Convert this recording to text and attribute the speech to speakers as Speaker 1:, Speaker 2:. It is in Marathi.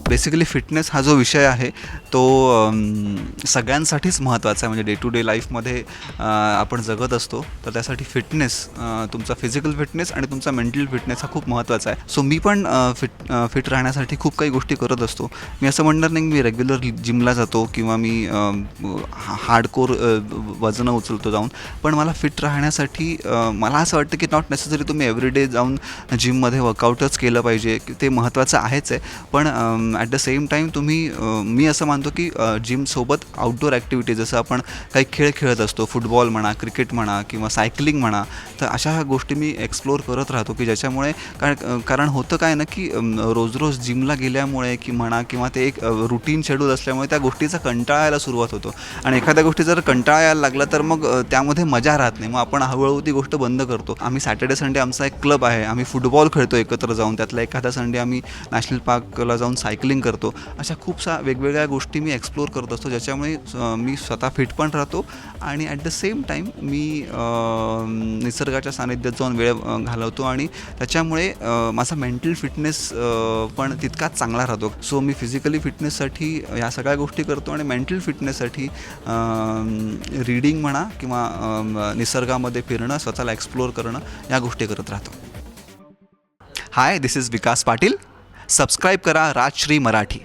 Speaker 1: बेसिकली फिटनेस हा जो विषय आहे तो सगळ्यांसाठीच महत्त्वाचा आहे. म्हणजे डे टू डे लाईफमध्ये आपण जगत असतो, तर त्यासाठी फिटनेस, तुमचा फिजिकल फिटनेस आणि तुमचा मेंटल फिटनेस हा खूप महत्त्वाचा आहे. सो मी पण फिट राहण्यासाठी खूप काही गोष्टी करत असतो. मी असं म्हणणार नाही मी रेग्युलर जिमला जातो किंवा मी हार्डकोर वजनं उचलतो जाऊन. पण मला फिट राहण्यासाठी मला असं वाटतं की नॉट नेसेसरी तुम्ही एव्हरीडे जाऊन जिममध्ये वर्कआउटच केलं पाहिजे, ते महत्त्वाचं आहेच आहे. पण ॲट द सेम टाईम तुम्ही मी असं मानतो की जिमसोबत आउटडोअर ॲक्टिव्हिटी, जसं आपण काही खेळ खेळत असतो, फुटबॉल म्हणा, क्रिकेट म्हणा किंवा सायकलिंग म्हणा, तर अशा गोष्टी मी एक्सप्लोअर करत राहतो की ज्याच्यामुळे कारण होतं काय ना की रोज रोज जिमला गेल्यामुळे की म्हणा किंवा ते एक रुटीन शेड्यूल असल्यामुळे त्या गोष्टीचा कंटाळा यायला सुरुवात होतो. आणि एखाद्या गोष्टी जर कंटाळा यायला लागला तर मग त्यामध्ये मजा राहत नाही. मग आपण हळूहळू ती गोष्ट बंद करतो. आम्ही सॅटर्डे संडे आमचा एक क्लब आहे, आम्ही फुटबॉल खेळतो एकत्र जाऊन. त्यातला एखादा संडे आम्ही नॅशनल पार्कला जाऊन सायकलिंग करतो. अशा खूप वेगवेगळ्या गोष्टी मी एक्सप्लोअर करत असतो, ज्याच्यामुळे मी स्वतः फिट पण राहतो आणि ॲट द सेम टाईम मी निसर्गाच्या सानिध्यात जाऊन वेळ घालवतो आणि त्याच्यामुळे माझा मेंटल फिटनेस पण तितकाच चांगला राहतो. सो मी फिजिकली फिटनेससाठी ह्या सगळ्या गोष्टी करतो आणि मेंटल फिटनेससाठी रीडिंग म्हणा किंवा निसर्गामध्ये फिरणं, स्वतःला एक्सप्लोअर करणं, या गोष्टी करत राहतो. हाय, दिस इज विकास पाटील. सबस्क्राईब करा राजश्री मराठी.